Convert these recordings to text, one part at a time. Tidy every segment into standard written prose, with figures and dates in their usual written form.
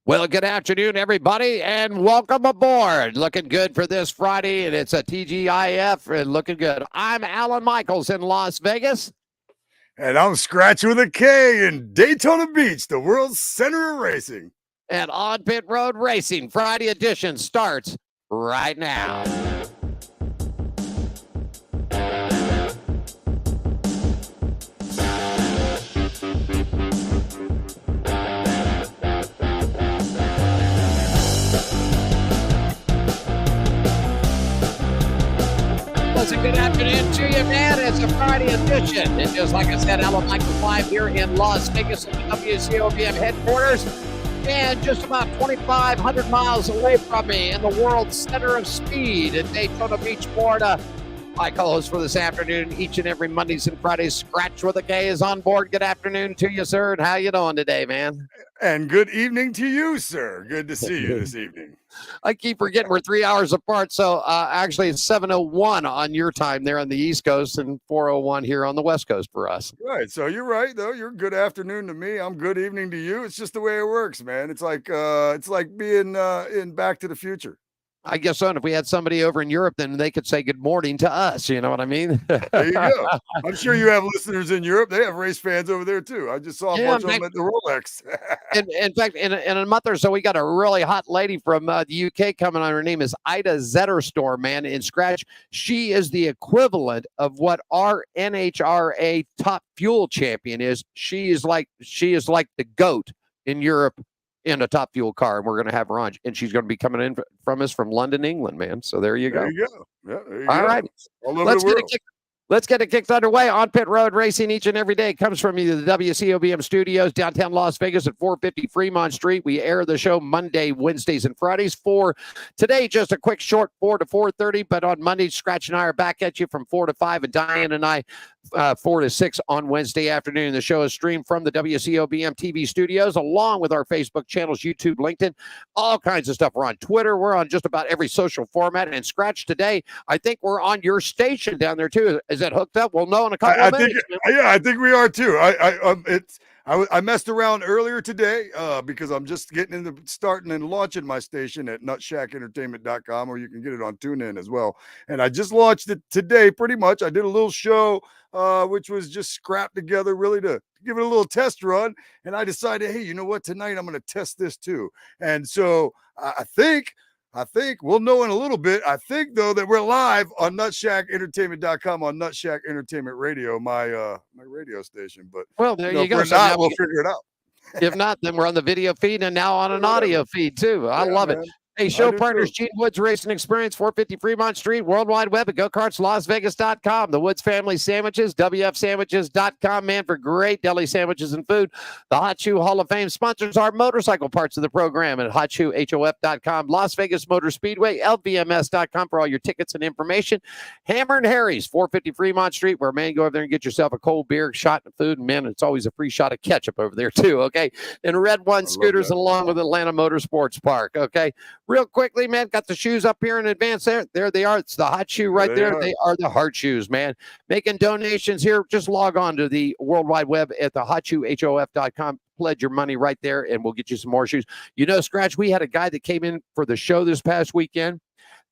Well, good afternoon, everybody, and welcome aboard. Looking good for this Friday, and it's a TGIF, and looking good. I'm Alan Michaels in Las Vegas. And I'm Skratch with a K in Daytona Beach, the world's center of racing. And On Pit Road Racing Friday edition starts right now. Good afternoon to you, man. It's a Friday edition. And just like I said, Alan Michaels live here in Las Vegas at the WCOBM headquarters. And just about 2,500 miles away from me in the world's center of speed in Daytona Beach, Florida. My co-host for this afternoon, each and every Mondays and Fridays, Skratch with a K is on board. Good afternoon to you, sir. And how you doing today, man? And good evening to you, sir. Good to see you this evening. I keep forgetting we're 3 hours apart. So actually it's 7:01 on your time there on the East Coast and 4:01 here on the West Coast for us. Right. So you're right, though. You're good afternoon to me. I'm good evening to you. It's just the way it works, man. It's like being in Back to the Future. I guess so. And if we had somebody over in Europe, then they could say good morning to us. You know what I mean? There you go. I'm sure you have listeners in Europe. They have race fans over there, too. I just saw a bunch of them at the Rolex. in fact, in a month or so, we got a really hot lady from the UK coming on. Her name is Ida Zetterstorm, man, in Skratch. She is the equivalent of what our NHRA top fuel champion is. She is like the GOAT in Europe in a top fuel car, and we're going to have her on, and she's going to be coming in from us from London, England, man. So there you go. There you go. Yeah, there you All go. right. All over the world. Let's get it kicked underway. On Pit Road Racing each and every day comes from either the WCOBM studios, downtown Las Vegas at 450 Fremont Street. We air the show Monday, Wednesdays, and Fridays. For today, just a quick short 4 to 4:30, but on Monday, Skratch and I are back at you from 4 to 5, and Diane and I 4 to 6 on Wednesday afternoon. The show is streamed from the WCOBM TV studios, along with our Facebook channels, YouTube, LinkedIn, all kinds of stuff. We're on Twitter. We're on just about every social format. And Skratch today, I think we're on your station down there, too. Is that hooked up? We'll know in a couple of minutes. I think we are too. I messed around earlier today because I'm just starting and launching my station at nutshackentertainment.com, or you can get it on TuneIn as well. And I just launched it today, pretty much. I did a little show, which was just scrapped together really to give it a little test run. And I decided, hey, you know what? Tonight I'm going to test this too. And so I think we'll know in a little bit. I think, though, that we're live on nutshackentertainment.com on Nutshack Entertainment Radio, my radio station. But well, there you go. If not, we'll figure it out. If not, then we're on the video feed and now on an audio feed, too. I love it. Hey, show partners, Gene Woods Racing Experience, 450 Fremont Street, World Wide Web at GoKartsLasVegas.com. The Woods Family Sandwiches, WFSandwiches.com, man, for great deli sandwiches and food. The Hot Shoe Hall of Fame sponsors our motorcycle parts of the program at HotShoeHof.com. Las Vegas Motor Speedway, LVMS.com for all your tickets and information. Hammer and Harry's, 450 Fremont Street, where, man, go over there and get yourself a cold beer, shot of food, and, man, it's always a free shot of ketchup over there, too, okay? And Red One Scooters along with Atlanta Motorsports Park, okay? Real quickly, man, got the shoes up here in advance there. There they are. It's the hot shoe right there. They are the heart shoes, man. Making donations here. Just log on to the World Wide Web at the HotShoeHof.com. Pledge your money right there, and we'll get you some more shoes. You know, Skratch, we had a guy that came in for the show this past weekend.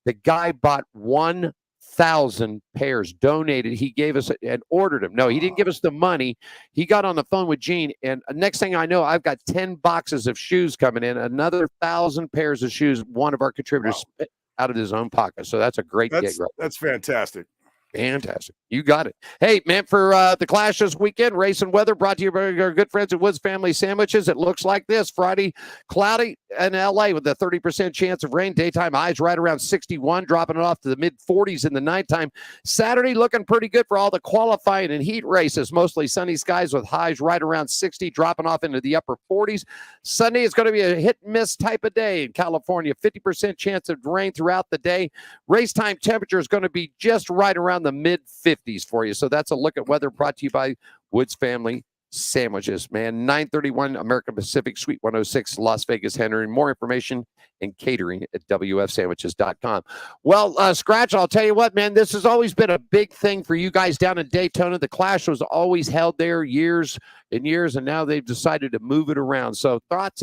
The guy bought 1,000 pairs, donated. He gave us and ordered them. No, he didn't give us the money. He got on the phone with Gene, and next thing I know, I've got 10 boxes of shoes coming in, another 1,000 pairs of shoes, one of our contributors spent out of his own pocket. So that's a great gig. Right? That's fantastic. Fantastic. You got it. Hey, man, for the Clash this weekend, race and weather brought to you by our good friends at Woods Family Sandwiches. It looks like this. Friday, cloudy in L.A. with a 30% chance of rain. Daytime highs right around 61, dropping it off to the mid-40s in the nighttime. Saturday looking pretty good for all the qualifying and heat races. Mostly sunny skies with highs right around 60, dropping off into the upper 40s. Sunday is going to be a hit-and-miss type of day in California. 50% chance of rain throughout the day. Race time temperature is going to be just right around the mid-50s for you. So that's a look at weather brought to you by Woods Family Sandwiches, man. 931 American Pacific, Suite 106, Las Vegas, Henry. More information and catering at wfsandwiches.com. Well, Skratch, I'll tell you what, man, this has always been a big thing for you guys down in Daytona. The Clash was always held there years and years, and now they've decided to move it around. So thoughts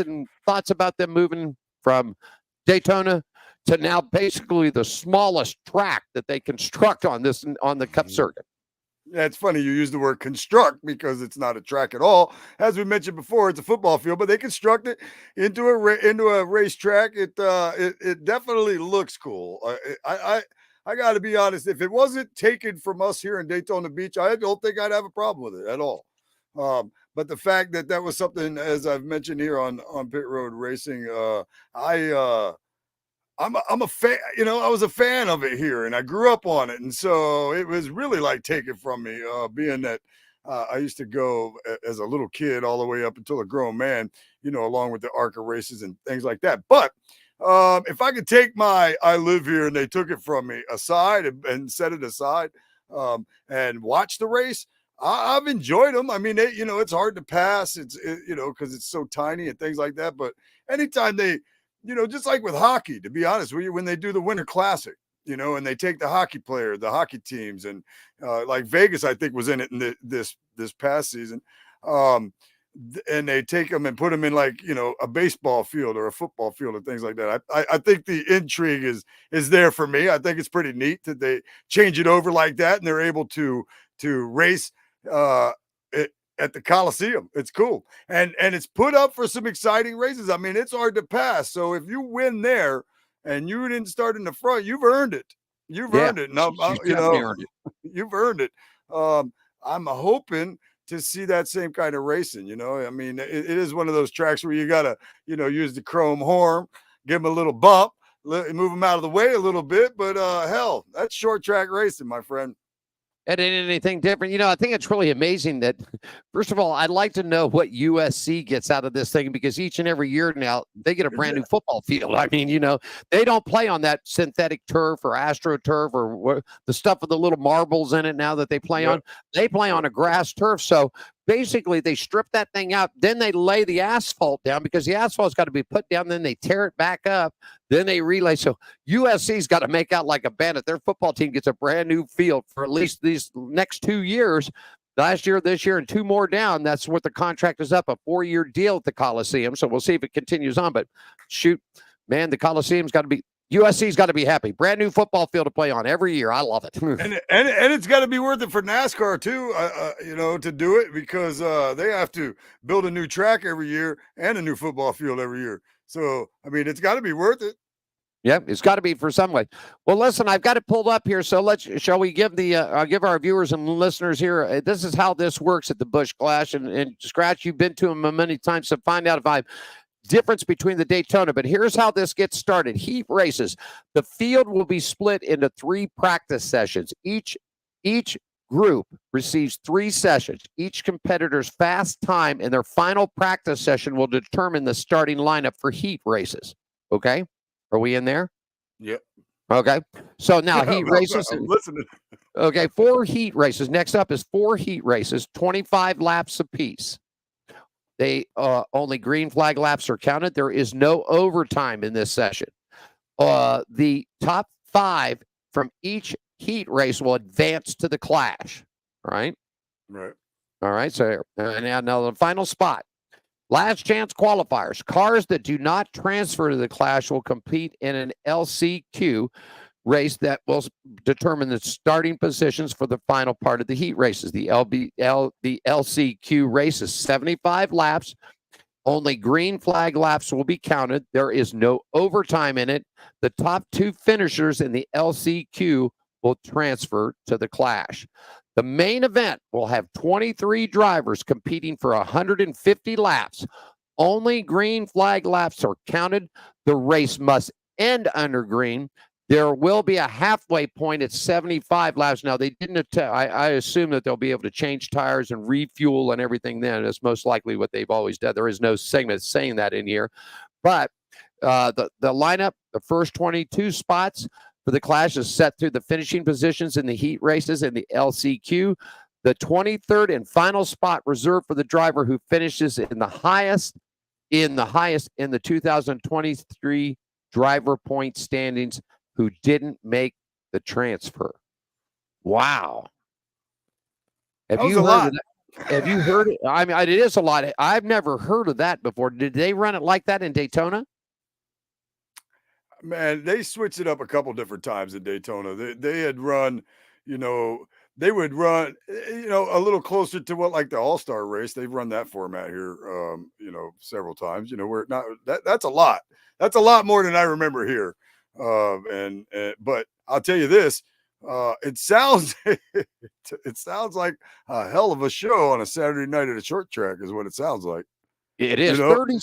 about them moving from Daytona to now basically the smallest track that they construct on the Cup circuit. Yeah, it's funny you use the word construct because it's not a track at all. As we mentioned before, it's a football field, but they construct it into a racetrack. It definitely looks cool. I got to be honest. If it wasn't taken from us here in Daytona Beach, I don't think I'd have a problem with it at all. But the fact that was something, as I've mentioned here on Pit Road Racing, I'm a fan, I was a fan of it here and I grew up on it. And so it was really like taken from me, being that I used to go as a little kid all the way up until a grown man, along with the ARCA races and things like that. But if I could take I live here and they took it from me aside and set it aside and watch the race, I've enjoyed them. I mean, it's hard to pass. Because it's so tiny and things like that. But anytime they, just like with hockey, to be honest with you, when they do the Winter Classic, and they take the hockey teams, and like Vegas, I think was in it in this past season, and they take them and put them in like a baseball field or a football field and things like that. I think the intrigue is there for me. I think it's pretty neat that they change it over like that, and they're able to race at the Coliseum. It's cool. And it's put up for some exciting races. I mean, it's hard to pass. So if you win there and you didn't start in the front, you've earned it. You've earned it. No, earned it. You've earned it. I'm hoping to see that same kind of racing. I mean, it is one of those tracks where you got to, use the chrome horn, give them a little bump, move them out of the way a little bit. But hell, that's short track racing, my friend. It ain't anything different. I think it's really amazing that, first of all, I'd like to know what USC gets out of this thing, because each and every year now they get a brand new football field. I mean, they don't play on that synthetic turf or AstroTurf or the stuff with the little marbles in it now that they play on. They play on a grass turf. So basically they strip that thing out. Then they lay the asphalt down, because the asphalt's got to be put down. Then they tear it back up. Then they relay. So USC's got to make out like a bandit. Their football team gets a brand new field for at least these next 2 years. Last year, this year, and 2 more down. That's what the contract is up, a 4-year deal at the Coliseum. So we'll see if it continues on. But shoot, man, the Coliseum's got to be, USC's got to be happy. Brand new football field to play on every year. I love it. and it's got to be worth it for NASCAR too, to do it, because they have to build a new track every year and a new football field every year. So, I mean, it's got to be worth it. Yeah, it's got to be for some way. Well, listen, I've got it pulled up here. So shall we give give our viewers and listeners here, this is how this works at the Busch Clash. And Skratch, you've been to them many times, to find out if I've difference between the Daytona. But here's how this gets started. Heat races. The field will be split into 3 practice sessions. Each group receives 3 sessions. Each competitor's fast time in their final practice session will determine the starting lineup for heat races. Okay? Are we in there? Yep. Okay. So now heat races. I'm listening. Okay, 4 heat races. Next up is 4 heat races, 25 laps apiece. They only green flag laps are counted. There is no overtime in this session. The top 5 from each heat race will advance to the Clash. All right. Right. All right. So now the final spot. Last chance qualifiers. Cars that do not transfer to the Clash will compete in an LCQ race that will determine the starting positions for the final part of the heat races. The LCQ race is 75 laps. Only green flag laps will be counted. There is no overtime in it. The top 2 finishers in the LCQ will transfer to the Clash. The main event will have 23 drivers competing for 150 laps. Only green flag laps are counted. The race must end under green. There will be a halfway point at 75 laps. Now, they didn't. I assume that they'll be able to change tires and refuel and everything then. That's most likely what they've always done. There is no segment saying that in here. But the lineup, the first 22 spots for the Clash is set through the finishing positions in the heat races in the LCQ. The 23rd and final spot reserved for the driver who finishes in the highest in the 2023 driver point standings who didn't make the transfer. Wow. Have you heard of that? Have you heard it? I mean, it is a lot. I've never heard of that before. Did they run it like that in Daytona? Man, they switched it up a couple different times in Daytona. They had run, they would run, a little closer to what like the All-Star race. They've run that format here, several times. Where not that's a lot. That's a lot more than I remember here. But I'll tell you this, it sounds it sounds like a hell of a show on a Saturday night at a short track is what it sounds like. It is 30.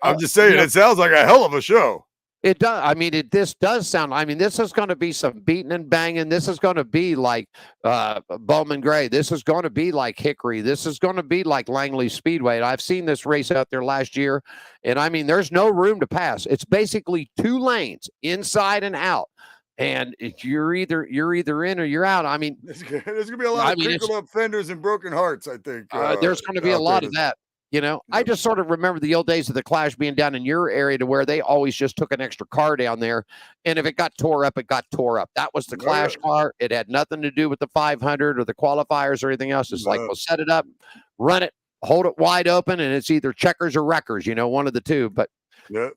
I'm just saying, it sounds like a hell of a show. It does. I mean, this does sound. I mean, this is going to be some beating and banging. This is going to be like Bowman Gray. This is going to be like Hickory. This is going to be like Langley Speedway. And I've seen this race out there last year, and I mean, there's no room to pass. It's basically 2 lanes, inside and out. And you're either in or you're out. I mean, there's going to be a lot of crinkled up fenders and broken hearts, I think. There's going to be a lot of that. I just sort of remember the old days of the Clash being down in your area to where they always just took an extra car down there. And if it got tore up, it got tore up. That was the Clash car. It had nothing to do with the 500 or the qualifiers or anything else. It's like, we'll set it up, run it, hold it wide open, and it's either checkers or wreckers, one of the two. But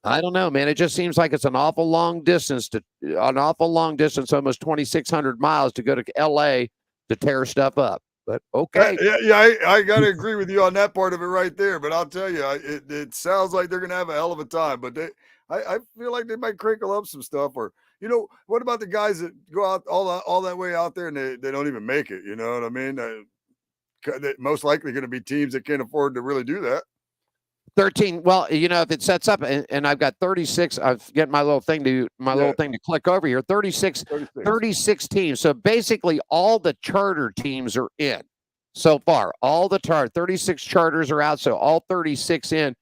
I don't know, man. It just seems like it's an awful long distance, almost 2,600 miles to go to L.A. to tear stuff up. But okay. I got to agree with you on that part of it right there. But I'll tell you, it sounds like they're going to have a hell of a time. But I feel like they might crinkle up some stuff. Or, what about the guys that go out all that way out there and they don't even make it? You know what I mean? They're most likely going to be teams that can't afford to really do that. 13. Well, if it sets up and I've got 36, I've got my little thing to click over here. 36 teams. So basically all the charter teams are in so far. All the 36 charters are out. So all 36 in,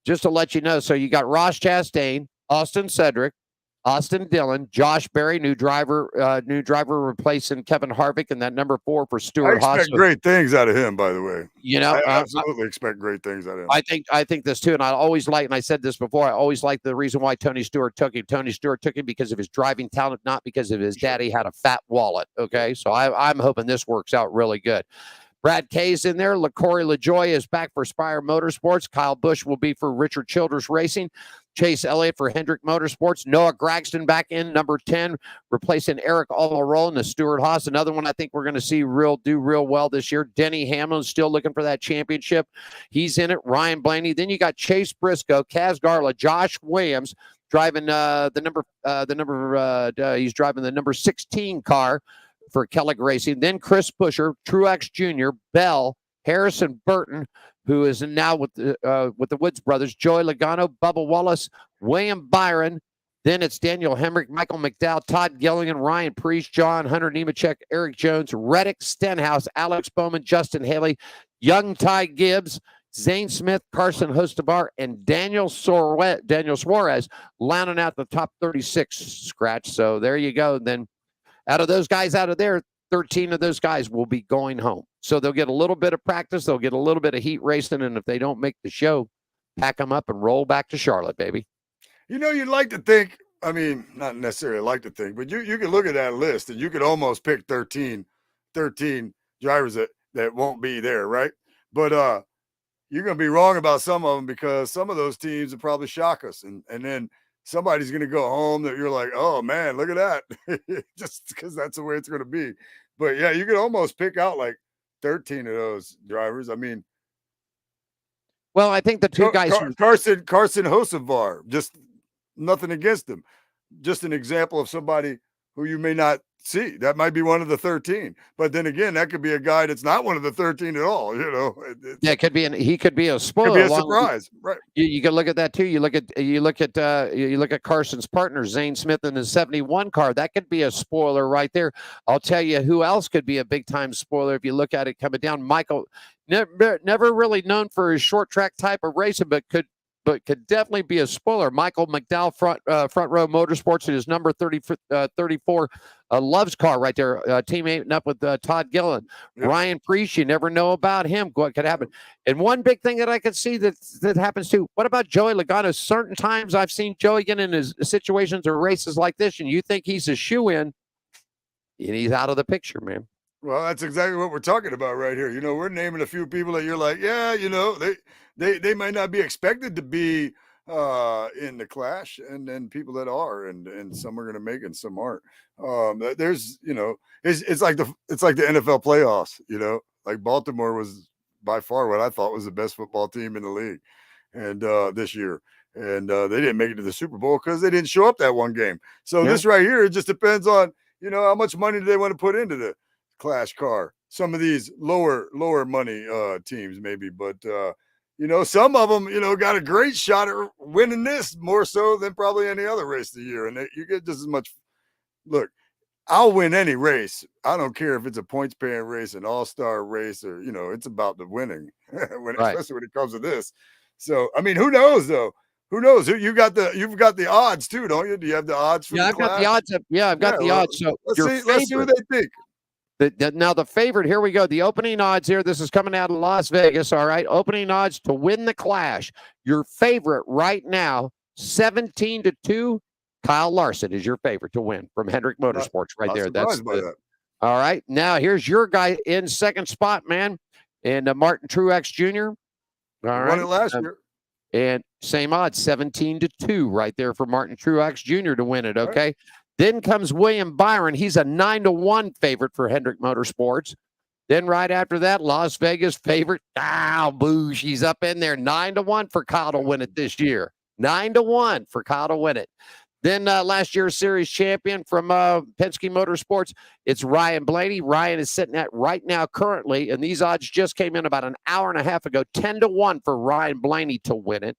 just to let you know. So you got Ross Chastain, Austin Cedric, Austin Dillon, Josh Berry, new driver replacing Kevin Harvick, and that number 4 for Stuart Haas. I expect great things out of him, by the way. I absolutely expect great things out of him. I think this too, and I said this before, I always like the reason why Tony Stewart took him. Tony Stewart took him because of his driving talent, not because of his daddy had a fat wallet. Okay, so I'm hoping this works out really good. Brad Kay's in there. Corey LaJoie is back for Spire Motorsports. Kyle Busch will be for Richard Childress Racing. Chase Elliott for Hendrick Motorsports. Noah Gragson back in, number 10, replacing Eric Almirola in the Stuart Haas. Another one I think we're going to see do real well this year. Denny Hamlin still looking for that championship. He's in it. Ryan Blaney. Then you got Chase Briscoe, Kaz Garla, Josh Williams driving he's driving the number 16 car for Kellogg Racing. Then Chris Buescher, Truex Jr., Bell, Harrison Burton, who is now with the Woods brothers, Joey Logano, Bubba Wallace, William Byron. Then it's Daniel Hemrick, Michael McDowell, Todd Gilligan, Ryan Preece, John Hunter Nemechek, Eric Jones, Reddick Stenhouse, Alex Bowman, Justin Haley, young Ty Gibbs, Zane Smith, Carson Hostevar, and Daniel Suarez rounding out the top 36 Scratch. So there you go. Then out of those guys out of there, 13 of those guys will be going home. So they'll get a little bit of practice. They'll get a little bit of heat racing. And if they don't make the show, pack them up and roll back to Charlotte, baby. You'd like to think, I mean, not necessarily like to think, but you could look at that list and you could almost pick 13 drivers that won't be there, right? But you're going to be wrong about some of them because some of those teams will probably shock us. And then somebody's going to go home that you're like, oh, man, look at that. Just because that's the way it's going to be. But, yeah, you could almost pick out like 13 of those drivers. I mean. Well, I think the two guys. Carson Hocevar, just nothing against him. Just an example of somebody who you may not see. That might be one of the 13. But then again, that could be a guy that's not one of the 13 at all, Yeah, it could be he could be a spoiler. Could be a surprise. Right. You can look at that too. You look at Carson's partner, Zane Smith, in the 71 car. That could be a spoiler right there. I'll tell you who else could be a big time spoiler if you look at it coming down. Michael, never really known for his short track type of racing, but could but could definitely be a spoiler. Michael McDowell, front row motorsports, in his number 34 Loves car right there, teammating up with Todd Gillen. Yep. Ryan Preece, you never know about him. What could happen? And one big thing that I could see that happens too. What about Joey Logano? Certain times I've seen Joey get in his situations or races like this, and you think he's a shoe-in, and he's out of the picture, man. Well, that's exactly what we're talking about right here. We're naming a few people that you're like, yeah, they might not be expected to be in the Clash, and then people that are, and some are going to make it, and some aren't. There's, it's like the NFL playoffs. Like Baltimore was by far what I thought was the best football team in the league, and this year. And they didn't make it to the Super Bowl because they didn't show up that one game. So this right here, it just depends on, how much money do they want to put into the Clash car. Some of these lower money teams maybe, but some of them got a great shot at winning this more so than probably any other race of the year, and you get just as much. Look, I'll win any race. I don't care if it's a points paying race, an all-star race, or it's about the winning especially when it comes to this. So I mean, who knows though? Who knows? You've got the odds too, don't you? Do you have the odds for I've got the odds. I've got the odds. So let's see what they think. Now, the favorite, here we go. The opening odds here. This is coming out of Las Vegas. All right. Opening odds to win the Clash. Your favorite right now, 17-2. Kyle Larson is your favorite to win from Hendrick Motorsports right there. That's that. All right. Now, here's your guy in second spot, man. And Martin Truex Jr. All right. Won it last year. And same odds, 17-2 right there for Martin Truex Jr. to win it. Okay. Right. Then comes William Byron. He's a 9-1 favorite for Hendrick Motorsports. Then right after that, Las Vegas favorite. Boo. She's up in there. 9-1 for Kyle to win it this year. 9-1 for Kyle to win it. Then last year's series champion from Penske Motorsports, it's Ryan Blaney. Ryan is sitting at right now currently, and these odds just came in about an hour and a half ago, 10-1 for Ryan Blaney to win it.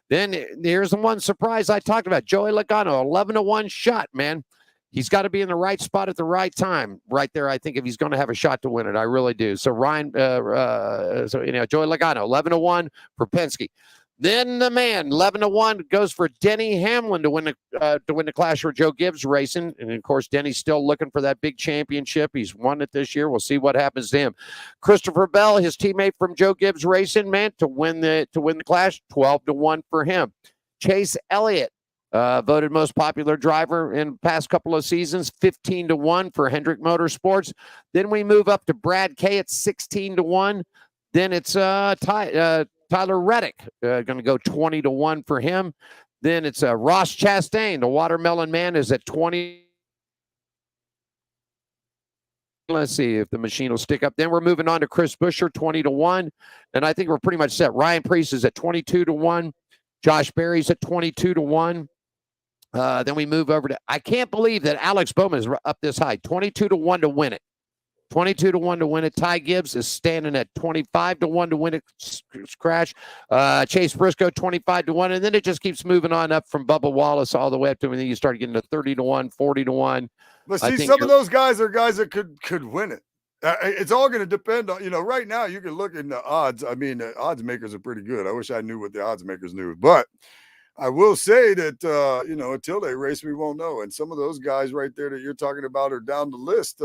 Then here's the one surprise I talked about, Joey Logano, 11-1 shot, man. He's got to be in the right spot at the right time right there, I think, if he's going to have a shot to win it. I really do. So Joey Logano, 11-1 for Penske. Then the man, 11-1, goes for Denny Hamlin to win the Clash for Joe Gibbs Racing. And, of course, Denny's still looking for that big championship. He's won it this year. We'll see what happens to him. Christopher Bell, his teammate from Joe Gibbs Racing, man, to win the Clash, 12-1 for him. Chase Elliott, voted most popular driver in the past couple of seasons, 15-1 for Hendrick Motorsports. Then we move up to Brad Kay at 16-1. Then it's Tyler Reddick, going to go 20-1 for him. Then it's Ross Chastain, the Watermelon Man, is at 20. Let's see if the machine will stick up. Then we're moving on to Chris Buescher, 20-1. And I think we're pretty much set. Ryan Preece is at 22-1. Josh Berry's at 22-1. Then we move over to, I can't believe that Alex Bowman is up this high, 22-1 to win it. 22-1 to win it. Ty Gibbs is standing at 25-1 to win it. Skratch. Chase Briscoe, 25-1. And then it just keeps moving on up from Bubba Wallace all the way up to, and then you start getting to 30-1, 40-1. But see, some of those guys are guys that could win it. It's all going to depend on, right now you can look in the odds. I mean, the odds makers are pretty good. I wish I knew what the odds makers knew. But I will say that, until they race, we won't know. And some of those guys right there that you're talking about are down the list.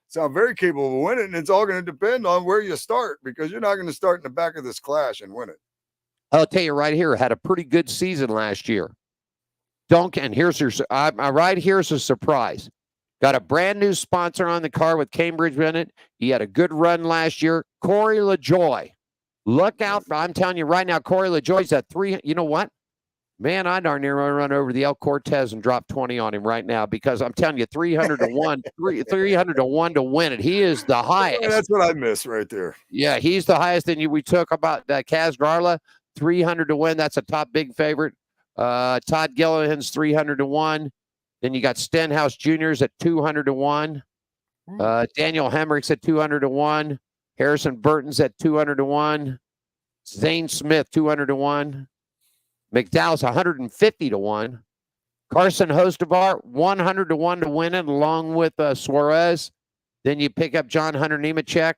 Sound very capable of winning, and it's all going to depend on where you start, because you're not going to start in the back of this Clash and win it. I'll tell you right here, had a pretty good season last year. And here's your right here's a surprise. Got a brand new sponsor on the car with Cambridge in it. He had a good run last year. Corey LaJoy. Look out. I'm telling you right now, Corey LaJoy's at 3. You know what? Man, I darn near run over the El Cortez and drop 20 on him right now, because I'm telling you, 300-1, 300-1 to win it. He is the highest. That's what I miss right there. Yeah, he's the highest. And we talk about Kaz Garla, 300 to win. That's a top big favorite. Todd Gillihan's 300-1. Then you got Stenhouse Jr.'s at 200-1. Daniel Hemrick's at 200-1. Harrison Burton's at 200-1. Zane Smith, 200-1. McDowell's 150-1. Carson Hostevar, 100-1 to win it, along with Suarez. Then you pick up John Hunter Nemechek,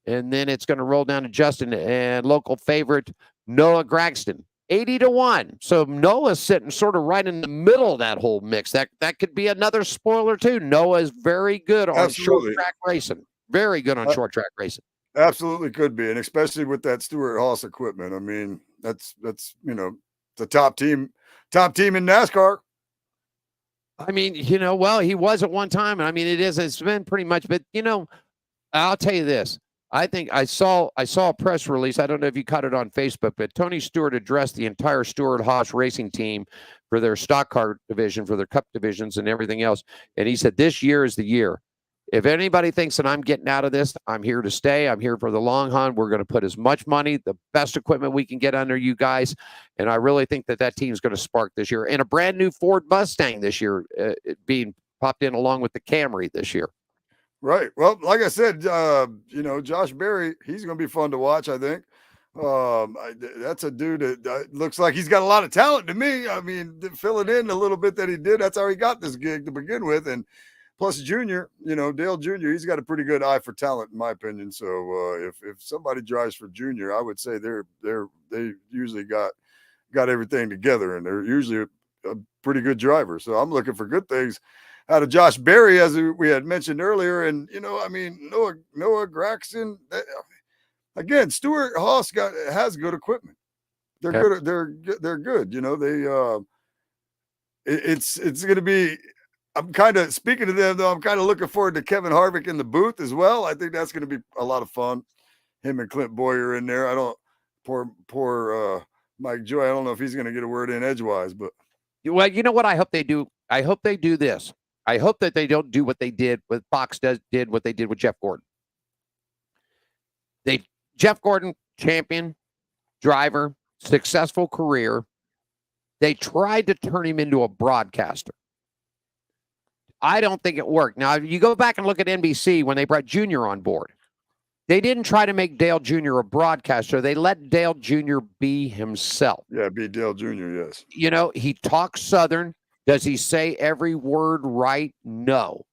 and then it's going to roll down to Justin and local favorite Noah Gragson, 80-1. So Noah's sitting sort of right in the middle of that whole mix. That could be another spoiler too. Noah is very good on short Absolutely. track racing. Very good on short track racing. Absolutely could be, and especially with that Stewart-Haas equipment. I mean, that's the top team in NASCAR. I mean, well, he was at one time, and I mean, it's been pretty much, but I'll tell you this. I think I saw a press release. I don't know if you caught it on Facebook, but Tony Stewart addressed the entire Stewart-Haas racing team for their stock car division, for their cup divisions and everything else. And he said, this year is the year. If anybody thinks that I'm getting out of this, I'm here to stay. I'm here for the long hunt. We're going to put as much money, the best equipment we can get under you guys. And I really think that team's going to spark this year. And a brand new Ford Mustang this year being popped in along with the Camry this year. Right. Well, like I said, Josh Berry, he's going to be fun to watch, I think. That's a dude that looks like he's got a lot of talent to me. I mean, filling in a little bit that he did, that's how he got this gig to begin with. And plus Junior, Dale Jr., he's got a pretty good eye for talent, in my opinion. So if somebody drives for Junior, I would say they usually got everything together, and they're usually a pretty good driver. So I'm looking for good things out of Josh Berry, as we had mentioned earlier. And, Noah Gragson, again, Stewart-Haas has good equipment. They're good. They're good. It's going to be, I'm kind of speaking to them though. I'm kind of looking forward to Kevin Harvick in the booth as well. I think that's going to be a lot of fun. Him and Clint Boyer in there. Poor Mike Joy. I don't know if he's going to get a word in edgewise, but. Well, you know what I hope they do? I hope they do this. I hope that they don't do what they did with what they did with Jeff Gordon. Jeff Gordon, champion, driver, successful career. They tried to turn him into a broadcaster. I don't think it worked. Now, you go back and look at NBC when they brought Junior on board. They didn't try to make Dale Jr. a broadcaster. They let Dale Jr. be himself. Yeah, be Dale Jr., yes. He talks Southern. Does he say every word right? No.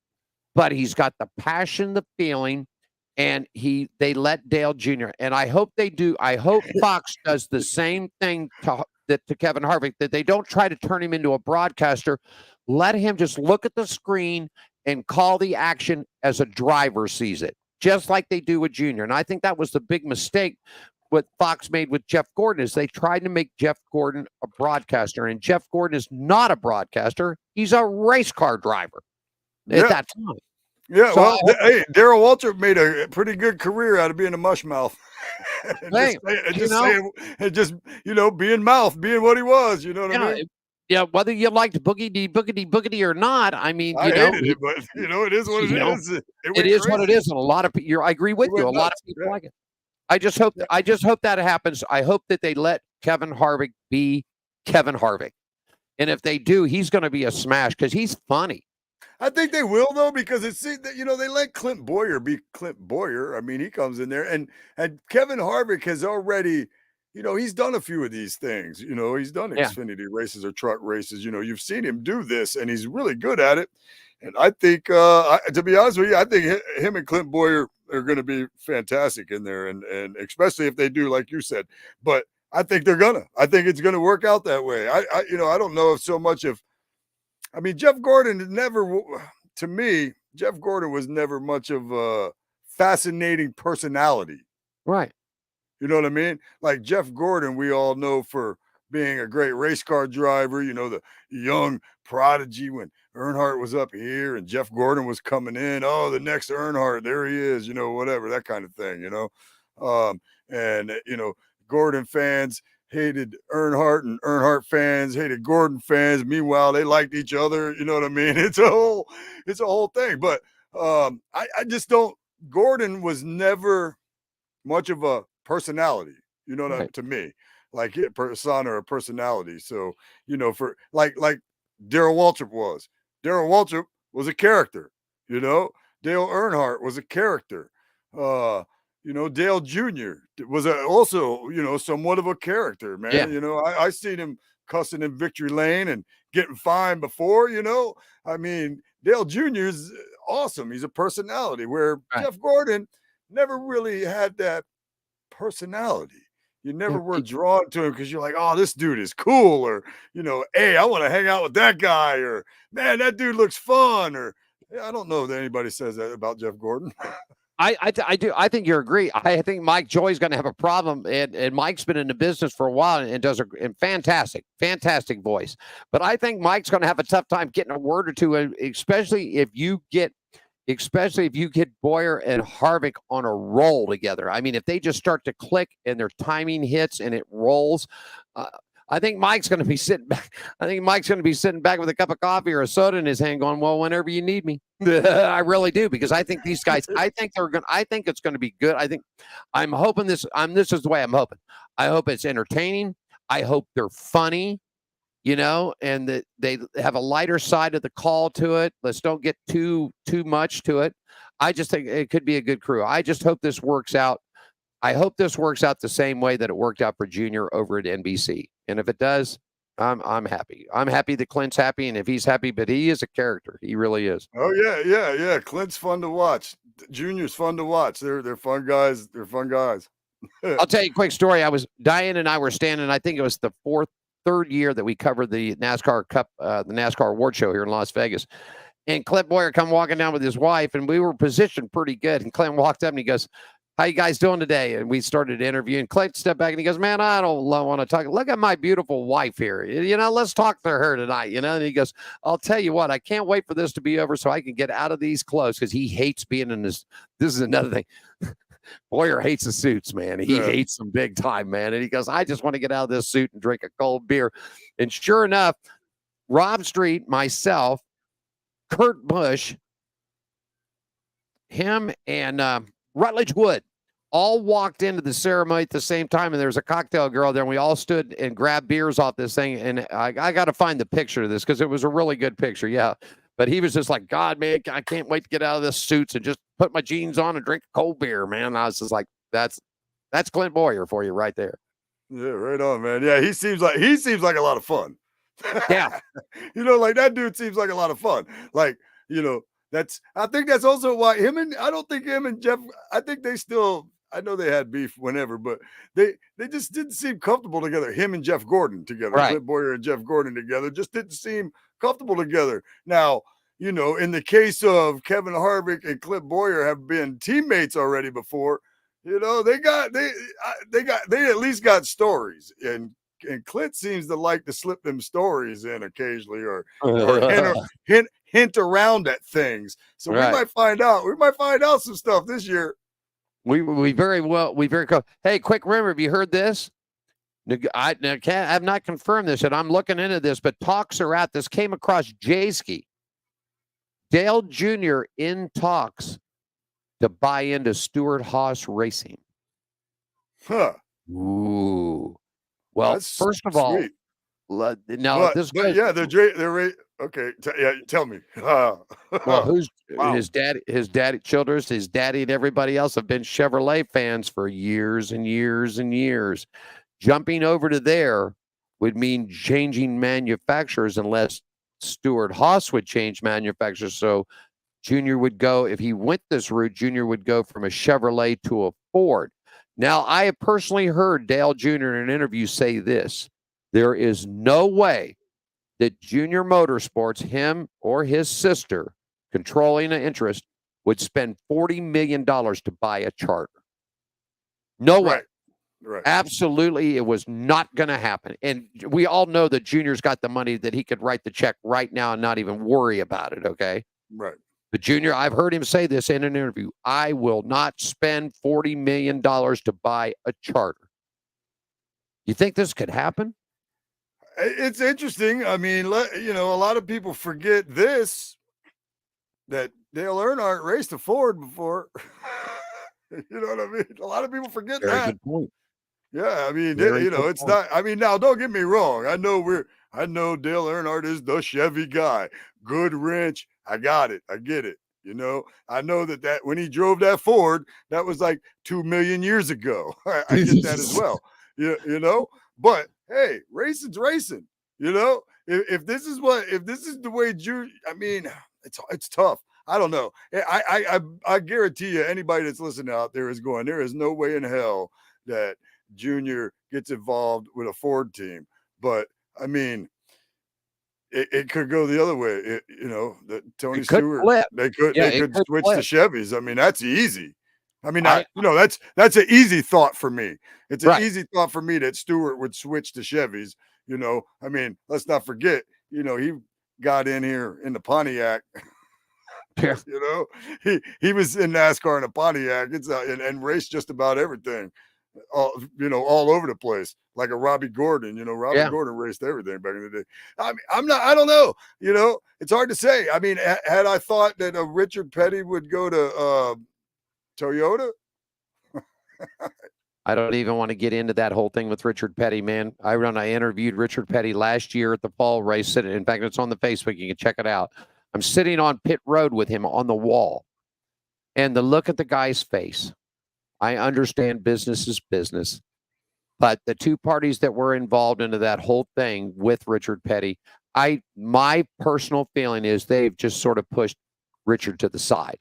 But he's got the passion, the feeling, and they let Dale Jr. And I hope they do. I hope Fox does the same thing to Kevin Harvick, that they don't try to turn him into a broadcaster. Let him just look at the screen and call the action as a driver sees it, just like they do with Junior. And I think that was the big mistake what Fox made with Jeff Gordon, is they tried to make Jeff Gordon a broadcaster, and Jeff Gordon is not a broadcaster. He's a race car driver at that time. Yeah, so hey, Darrell Waltrip made a pretty good career out of being a mush mouth. Being mouth, being what he was, you know what I mean? Yeah, whether you liked boogity or not, I mean, I hated it, but it is what it is. It is what it is, and a lot of people. I agree with you. A lot of people like it. I just hope that happens. I hope that they let Kevin Harvick be Kevin Harvick, and if they do, he's going to be a smash because he's funny. I think they will though, because they let Clint Boyer be Clint Boyer. I mean, he comes in there, and Kevin Harvick has already, he's done a few of these things. He's done Xfinity races or truck races. You've seen him do this, and he's really good at it. And I think, to be honest with you, I think him and Clint Boyer are going to be fantastic in there, and especially if they do, like you said. But I think I think it's gonna work out that way. I don't know if so much of. I mean, Jeff Gordon was never much of a fascinating personality. Right. You know what I mean? Like Jeff Gordon, we all know for being a great race car driver, the young prodigy when Earnhardt was up here and Jeff Gordon was coming in. Oh, the next Earnhardt, there he is, whatever, that kind of thing, Gordon fans hated Earnhardt and Earnhardt fans hated Gordon fans. Meanwhile, they liked each other. You know what I mean? It's a whole thing. But I just don't. Gordon was never much of a personality. To me, like a persona or a personality. So for like Darrell Waltrip was. Darrell Waltrip was a character. Dale Earnhardt was a character. Dale Jr. was also, somewhat of a character, man. Yeah. I seen him cussing in victory lane and getting fined before, I mean, Dale Jr. is awesome. He's a personality, where Jeff Gordon never really had that personality. you never were drawn to him because you're like, oh, this dude is cool, or hey, I want to hang out with that guy, or man, that dude looks fun, or I don't know that anybody says that about Jeff Gordon. I do. I think you agree. I think Mike Joy's going to have a problem, and Mike's been in the business for a while and does a fantastic voice. But I think Mike's going to have a tough time getting a word or two, especially if you get Boyer and Harvick on a roll together. I mean, if they just start to click and their timing hits and it rolls, I think Mike's going to be sitting back. I think Mike's going to be sitting back with a cup of coffee or a soda in his hand, going, "Well, whenever you need me." I really do, because I think these guys. I think it's going to be good. I'm hoping this. This is the way I'm hoping. I hope it's entertaining. I hope they're funny. And that they have a lighter side of the call to it. Let's don't get too much to it. I just think it could be a good crew. I just hope this works out. I hope this works out the same way that it worked out for Junior over at NBC. And if it does, I'm happy. I'm happy that Clint's happy, and if he's happy, but he is a character. He really is. Oh yeah. Clint's fun to watch. Junior's fun to watch. They're fun guys. They're fun guys. I'll tell you a quick story. Diane and I were standing, I think it was the third year that we covered the NASCAR Cup, the NASCAR award show here in Las Vegas. And Clint Boyer come walking down with his wife, and we were positioned pretty good. And Clint walked up and he goes, "How you guys doing today?" And we started interviewing. Clint stepped back and he goes, "Man, I don't want to talk. Look at my beautiful wife here. Let's talk to her tonight." And he goes, "I'll tell you what, I can't wait for this to be over so I can get out of these clothes," because he hates being in this. This is another thing. Boyer hates the suits, man. He hates them big time, man. And he goes, "I just want to get out of this suit and drink a cold beer." And sure enough, Rob Street, myself, Kurt Busch, him, and Rutledge Wood all walked into the ceremony at the same time, and there was a cocktail girl there, and we all stood and grabbed beers off this thing. And I got to find the picture of this because it was a really good picture. Yeah. But he was just like, "God, man, I can't wait to get out of this suits and just put my jeans on and drink a cold beer, man." I was just like, that's Clint Boyer for you right there. Yeah, right on, man. Yeah, he seems like a lot of fun. Yeah. Like that dude seems like a lot of fun. Like, I think that's also why I don't think him and Jeff, I think they still, I know they had beef whenever, but they just didn't seem comfortable together. Him and Jeff Gordon together, right. Clint Boyer and Jeff Gordon together just didn't seem comfortable together. Now, in the case of Kevin Harvick and Clint Boyer have been teammates already before. They at least got stories, and Clint seems to like to slip them stories in occasionally, or hint around at things. So we might find out some stuff this year. We very cool. Hey, quick remember, have you heard this? I have not confirmed this, and I'm looking into this, but talks are out. This came across Jayski. Dale Jr. in talks to buy into Stewart-Haas Racing. Huh. Ooh. Well, that's first of all, now they're okay. Tell me. Well, his daddy, Childress, his daddy, and everybody else have been Chevrolet fans for years and years and years. Jumping over to there would mean changing manufacturers unless Stewart-Haas would change manufacturers. So Junior would go, if he went this route, Junior would go from a Chevrolet to a Ford. Now, I have personally heard Dale Jr. in an interview say this: there is no way that Junior Motorsports, him or his sister, controlling an interest, would spend $40 million to buy a charter. No way. Right. Absolutely, it was not going to happen. And we all know that Junior's got the money that he could write the check right now and not even worry about it, okay? Right. But Junior, I've heard him say this in an interview: "I will not spend $40 million to buy a charter." You think this could happen? It's interesting. I mean, a lot of people forget this, that Dale Earnhardt raced a Ford before. You know what I mean? A lot of people forget Very that. good point. Yeah, I mean, it's point. Not. I mean, now don't get me wrong. I know Dale Earnhardt is the Chevy guy. Good wrench. I got it. I get it. I know that when he drove that Ford, that was like 2 million years ago. I get that as well. But hey, racing's racing. If this is the way I mean, it's tough. I don't know. I guarantee you, anybody that's listening out there is going, there is no way in hell that Jr. gets involved with a Ford team. But I mean, it could go the other way. That Tony It could Stewart, flip. they could Yeah, they it could could switch to flip. Chevys. I mean, that's easy. I mean, I that's an easy thought for me. It's an right. easy thought for me that Stewart would switch to Chevys. I mean, let's not forget, he got in here in the Pontiac. Yeah. He was in NASCAR in a Pontiac. It's and raced just about everything, all over the place, like a Robbie Gordon. Robbie Yeah. Gordon raced everything back in the day. I mean, I don't know. It's hard to say. I mean, had I thought that Richard Petty would go to Toyota? I don't even want to get into that whole thing with Richard Petty, man. I interviewed Richard Petty last year at the fall race. In fact, it's on the Facebook. You can check it out. I'm sitting on pit road with him on the wall, and the look at the guy's face. I understand business is business, but the two parties that were involved into that whole thing with Richard Petty, my personal feeling is they've just sort of pushed Richard to the side.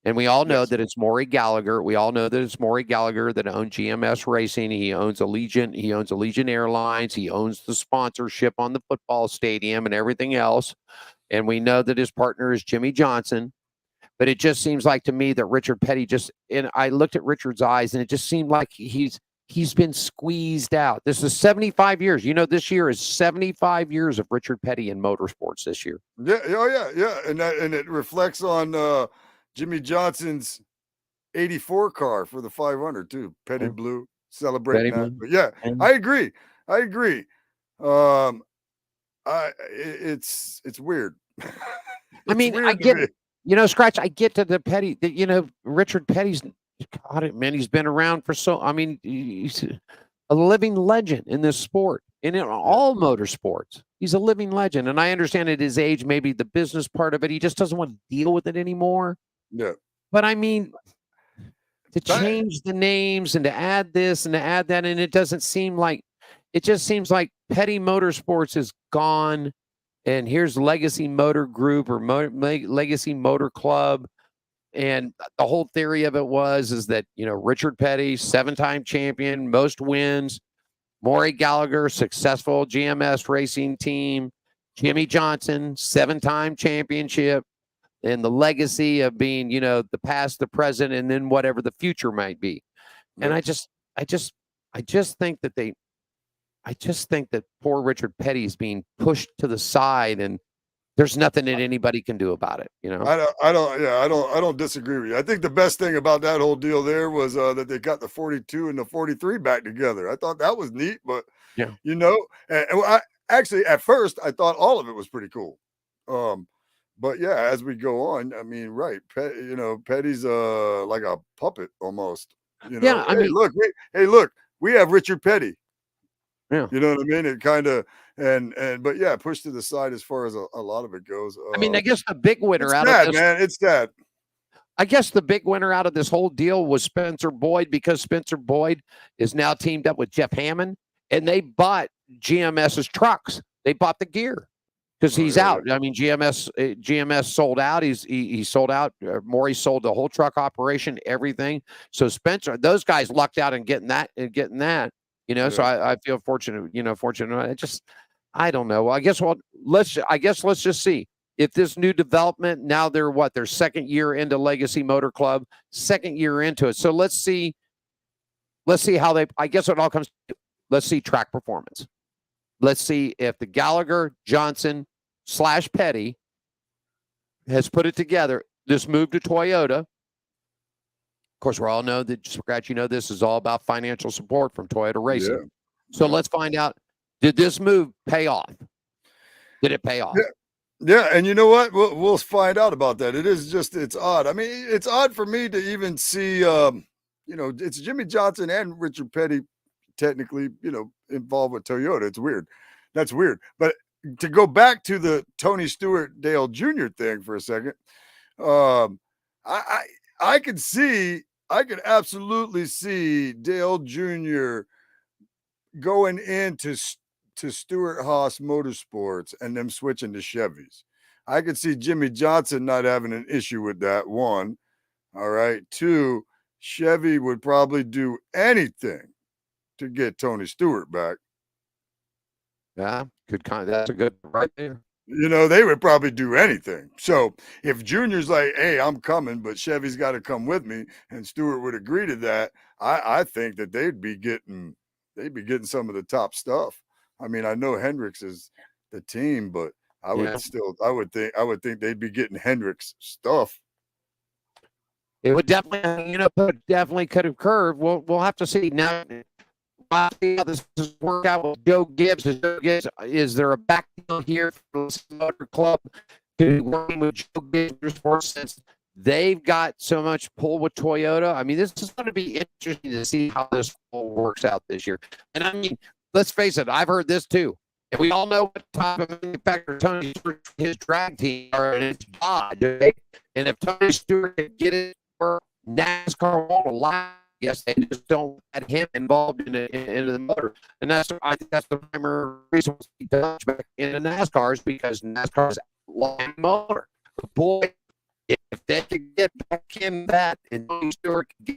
And we all know Yes. that it's Maury Gallagher. We all know that it's Maury Gallagher that owns GMS Racing. He owns Allegiant. He owns Allegiant Airlines. He owns the sponsorship on the football stadium and everything else. And we know that his partner is Jimmy Johnson. But it just seems like to me that Richard Petty and I looked at Richard's eyes, and it just seemed like he's been squeezed out. This is 75 years. This year is 75 years of Richard Petty in motorsports this year. Yeah. Oh, yeah. And it reflects on Jimmy Johnson's 84 car for the 500 too. Petty Blue, celebrating Petty that. Blue. But yeah, I agree. It's weird. I mean, I get it. Skratch, I get to the Petty, Richard Petty's, God, man, he's been around for he's a living legend in this sport and in all motorsports. He's a living legend. And I understand at his age, maybe the business part of it, he just doesn't want to deal with it anymore. Yeah. But I mean, to change the names and to add this and to add that, and it just seems like Petty Motorsports is gone. And here's Legacy Motor Group or Legacy Motor Club. And the whole theory of it is that, Richard Petty, 7-time champion, most wins, Maury Gallagher, successful GMS racing team, Jimmy Johnson, 7-time championship, and the legacy of being, the past, the present, and then whatever the future might be. And I just think that poor Richard Petty is being pushed to the side, and there's nothing that anybody can do about it. I don't disagree with you. I think the best thing about that whole deal there was that they got the 42 and the 43 back together. I thought that was neat, but yeah, actually at first I thought all of it was pretty cool. But yeah, as we go on, I mean, right, Petty's like a puppet almost. Yeah, I mean, look, we have Richard Petty. Yeah. You know what I mean? It kind of but yeah, pushed to the side as far as a lot of it goes. I mean, I guess the big winner of this, man, it's that. I guess the big winner out of this whole deal was Spencer Boyd, because Spencer Boyd is now teamed up with Jeff Hammond, and they bought GMS's trucks. They bought the gear because he's out. I mean, GMS sold out. He sold out. Maury sold the whole truck operation, everything. So Spencer, those guys lucked out in getting that. So I feel fortunate. I don't know. I guess let's just see if this new development. Now they're their second year into Legacy Motor Club, second year into it. So let's see how they. I guess it all comes. Let's see track performance. Let's see if the Gallagher Johnson / Petty has put it together. This move to Toyota. Of course, we all know that, Skratch, this is all about financial support from Toyota Racing. Yeah. So let's find out, did this move pay off? Did it pay off? Yeah, and you know what? We'll find out about that. It's odd. I mean, it's odd for me to even see, it's Jimmy Johnson and Richard Petty technically, involved with Toyota. It's weird. That's weird. But to go back to the Tony Stewart Dale Jr. thing for a second, I could absolutely see Dale Jr. going into Stewart Haas Motorsports and them switching to Chevys. I could see Jimmy Johnson not having an issue with that, one. All right. Two, Chevy would probably do anything to get Tony Stewart back. Yeah, that's a good right there. You know, they would probably do anything. So if Junior's like, hey, I'm coming, but Chevy's got to come with me, and Stewart would agree to that, I think that they'd be getting some of the top stuff. I mean, I know Hendricks is the team, but I would think they'd be getting Hendricks stuff. It would definitely, definitely could have curved. We'll have to see now. How this work out with Joe Gibbs. Is there a backfield here for the Motor Club to be working with Joe Gibbs since they've got so much pull with Toyota? I mean, this is going to be interesting to see how this all works out this year. And I mean, let's face it, I've heard this too. And we all know what type of manufacturer Tony Stewart, his drag team are, and it's Dodge. Okay? And if Tony Stewart can get it for NASCAR won't allow. Yes, they just don't get him involved into the motor, and I think that's the primary reason he does back into NASCAR is because NASCAR's long motor. But boy, if they can get back in that, and Tony Stewart can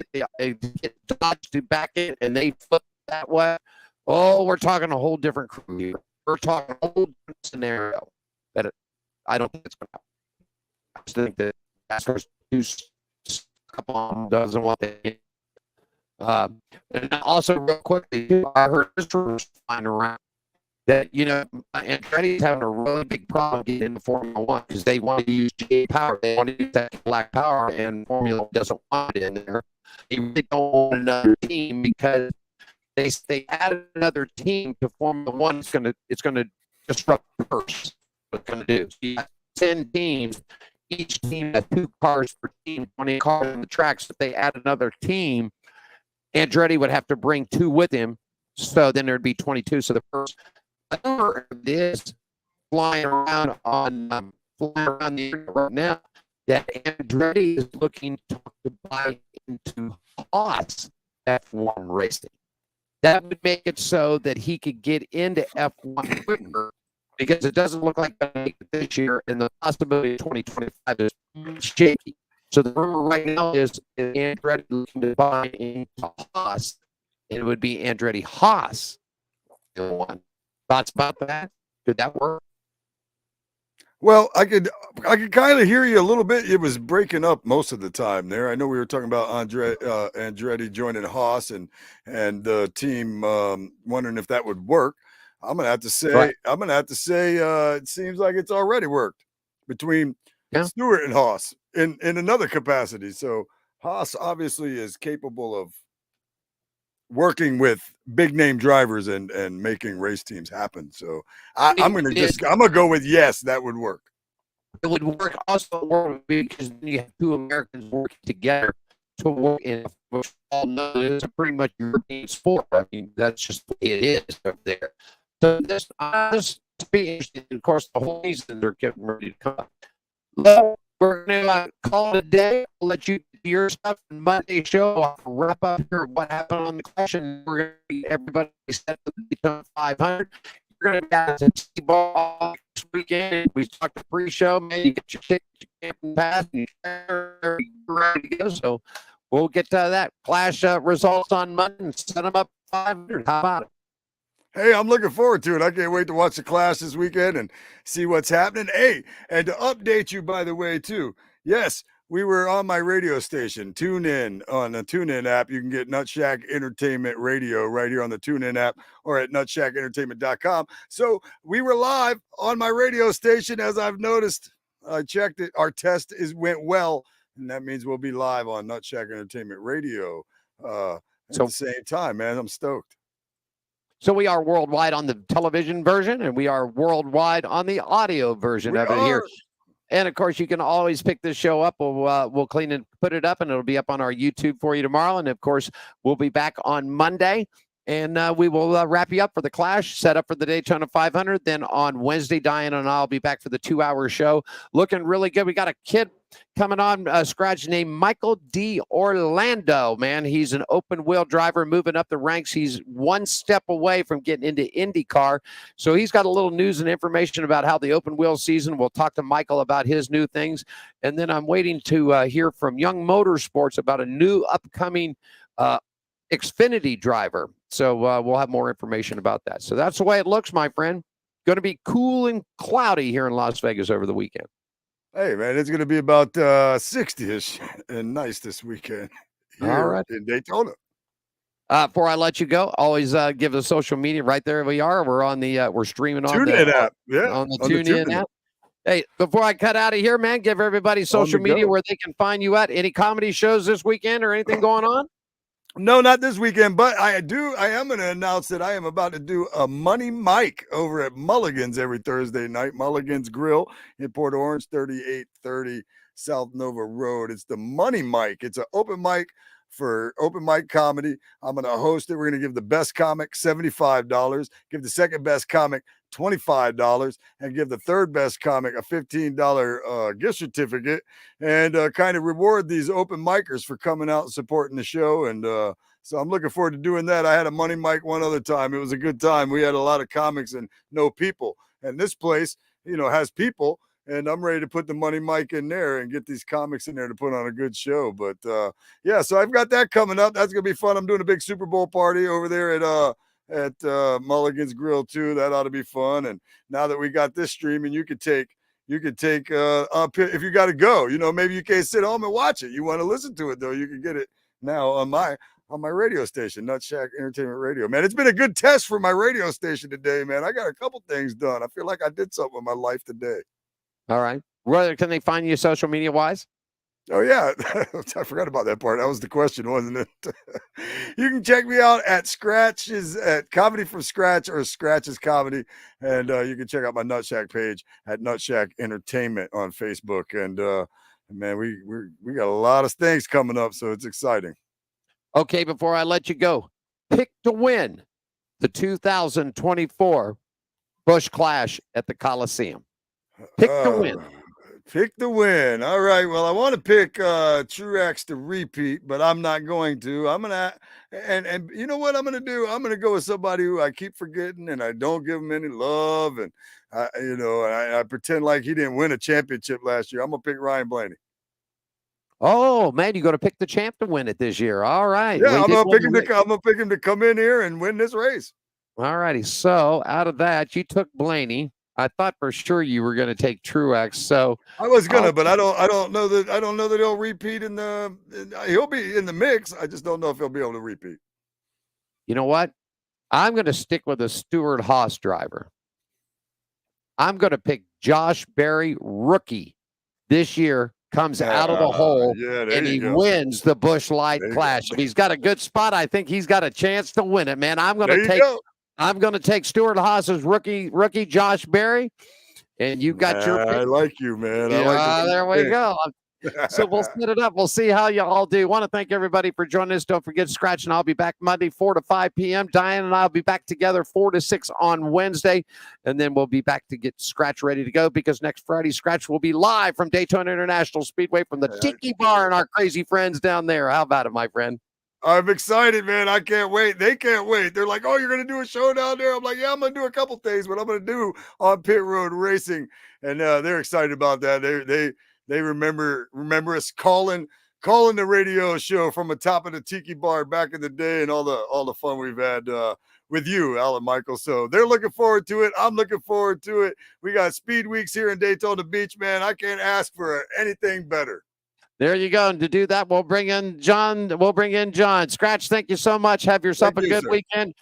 get Dodge to back in, and they flip that way, oh, we're talking a whole different crew here. We're talking a whole different scenario. I don't think it's going to happen. I just think that NASCAR's too up on doesn't want to. And also, real quickly, I heard this rumor flying around that Andretti's having a really big problem getting into Formula One because they want to use GA power. They want to use that black power, and Formula doesn't want it in there. They really don't want another team because they added another team to Formula One. It's gonna disrupt the purse. What it's gonna do? So you have 10 teams. Each team has 2 cars per team, 20 cars on the tracks. If they add another team, Andretti would have to bring 2 with him, so then there'd be 22. So the first number is flying around the area right now that Andretti is looking to buy into Haas F1 racing. That would make it so that he could get into F1 quicker because it doesn't look like they'll make it this year, and the possibility of 2025 is shaky. So the rumor right now is Andretti looking to buy into Haas. It would be Andretti Haas. One thoughts about that? Could that work? Well, I could kind of hear you a little bit. It was breaking up most of the time there. I know we were talking about Andretti joining Haas and the team wondering if that would work. I'm gonna have to say it seems like it's already worked between Stewart and Haas in another capacity. So Haas obviously is capable of working with big name drivers and making race teams happen. So I'm gonna go with yes, that would work. It would work also because you have 2 Americans working together to work in which all know it's a pretty much European sport. I mean, that's just the way it is up there. So this be interesting. Of course, the whole season they're getting ready to come. Well, we're gonna call it a day. I'll let you do your stuff on Monday show. I'll wrap up here what happened on the question. We're gonna be everybody set to the 500. You're gonna get to T-ball this weekend. We talked to pre-show. Man, you get your ticket, your camping pass, and you're ready to go. So we'll get to that Clash results on Monday and set them up 500. How about it? Hey, I'm looking forward to it. I can't wait to watch the Clash this weekend and see what's happening. Hey, and to update you, by the way, too. Yes, we were on my radio station. Tune in on the TuneIn app. You can get Nutshack Entertainment Radio right here on the TuneIn app or at nutshackentertainment.com. So we were live on my radio station. As I've noticed, I checked it. Our test went well, and that means we'll be live on Nutshack Entertainment Radio at the same time, man. I'm stoked. So we are worldwide on the television version, and we are worldwide on the audio version of it here. And of course, you can always pick this show up. We'll clean and put it up, and it'll be up on our YouTube for you tomorrow. And of course, we'll be back on Monday, and we will wrap you up for the Clash, set up for the Daytona 500. Then on Wednesday, Diane and I'll be back for the 2-hour show. Looking really good. We got a kid coming on, Skratch, named Michael D. Orlando, man. He's an open wheel driver moving up the ranks. He's one step away from getting into IndyCar. So he's got a little news and information about how the open wheel season. We'll talk to Michael about his new things. And then I'm waiting to hear from Young Motorsports about a new upcoming Xfinity driver. So we'll have more information about that. So that's the way it looks, my friend. Going to be cool and cloudy here in Las Vegas over the weekend. Hey, man, it's going to be about 60-ish and nice this weekend here in Daytona. Before I let you go, always give the social media right there. We are. We're on the we're streaming on TuneIn the app. Yeah, on the TuneIn app. Hey, before I cut out of here, man, give everybody social media where they can find you at. Any comedy shows this weekend or anything going on? No, not this weekend, but I am going to announce that I am about to do a Money Mike over at Mulligan's every Thursday night. Mulligan's Grill in Port Orange, 3830 South Nova Road. It's the Money Mike. It's an open mic for open mic comedy. I'm going to host it. We're going to give the best comic $75, give the second best comic $25, and give the third best comic a $15 gift certificate, and kind of reward these open micers for coming out and supporting the show. And so I'm looking forward to doing that. I had a Money Mic one other time. It was a good time. We had a lot of comics and no people, and this place, has people. And I'm ready to put the Money Mic in there and get these comics in there to put on a good show. But yeah, so I've got that coming up. That's gonna be fun. I'm doing a big Super Bowl party over there at Mulligan's Grill too. That ought to be fun. And now that we got this streaming, you could take if you got to go. Maybe you can't sit home and watch it. You want to listen to it though. You can get it now on my radio station, Nut Shack Entertainment Radio. Man, it's been a good test for my radio station today, man. I got a couple things done. I feel like I did something with my life today. All right. Where can they find you social media wise? Oh, yeah. I forgot about that part. That was the question, wasn't it? You can check me out at Comedy from Skratch or Skratch's Comedy. And you can check out my Nut Shack page at Nut Shack Entertainment on Facebook. And man, we got a lot of things coming up, so it's exciting. Okay, before I let you go, pick to win the 2024 Busch Clash at the Coliseum. Pick the win. Pick the win. All right. Well, I want to pick Truex to repeat, but I'm not going to. I'm gonna and you know what I'm gonna do? I'm gonna go with somebody who I keep forgetting and I don't give him any love, and I pretend like he didn't win a championship last year. I'm gonna pick Ryan Blaney. Oh man, you got to pick the champ to win it this year. All right. Yeah, I'm gonna pick him to come in here and win this race. All righty. So out of that, you took Blaney. I thought for sure you were going to take Truex. So I was gonna, but I don't know that he'll repeat he'll be in the mix. I just don't know if he'll be able to repeat. You know what? I'm going to stick with a Stewart-Haas driver. I'm going to pick Josh Berry, rookie this year, comes out of the hole and he wins the Busch Light Clash. If he's got a good spot, I think he's got a chance to win it, man. I'm going to take Stewart-Haas's rookie Josh Berry, and you got your pick. I like you, man. There we go. So we'll set it up. We'll see how you all do. Want to thank everybody for joining us. Don't forget, Skratch and I'll be back Monday, 4 to 5 p.m. Diane and I'll be back together 4 to 6 on Wednesday, and then we'll be back to get Skratch ready to go because next Friday, Skratch will be live from Daytona International Speedway from the Tiki Bar and our crazy friends down there. How about it, my friend? I'm excited, man. I can't wait. They can't wait. They're like, oh, you're going to do a show down there? I'm like, yeah, I'm going to do a couple things, but I'm going to do on Pit Road Racing. And they're excited about that. They remember us calling the radio show from the top of the Tiki Bar back in the day and all the fun we've had with you, Alan Michael. So they're looking forward to it. I'm looking forward to it. We got Speed Weeks here in Daytona Beach, man. I can't ask for anything better. There you go. And to do that, we'll bring in John. Skratch, thank you so much. Have yourself a good weekend.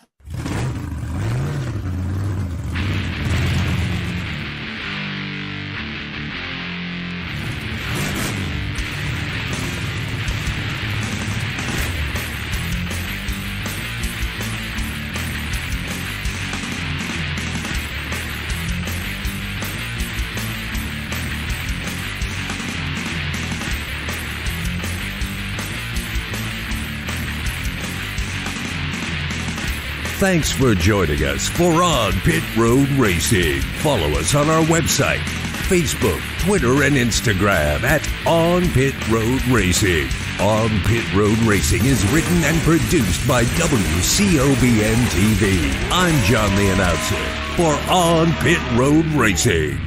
Thanks for joining us for On Pit Road Racing. Follow us on our website, Facebook, Twitter, and Instagram at On Pit Road Racing. On Pit Road Racing is written and produced by WCOBN TV. I'm John the Announcer for On Pit Road Racing.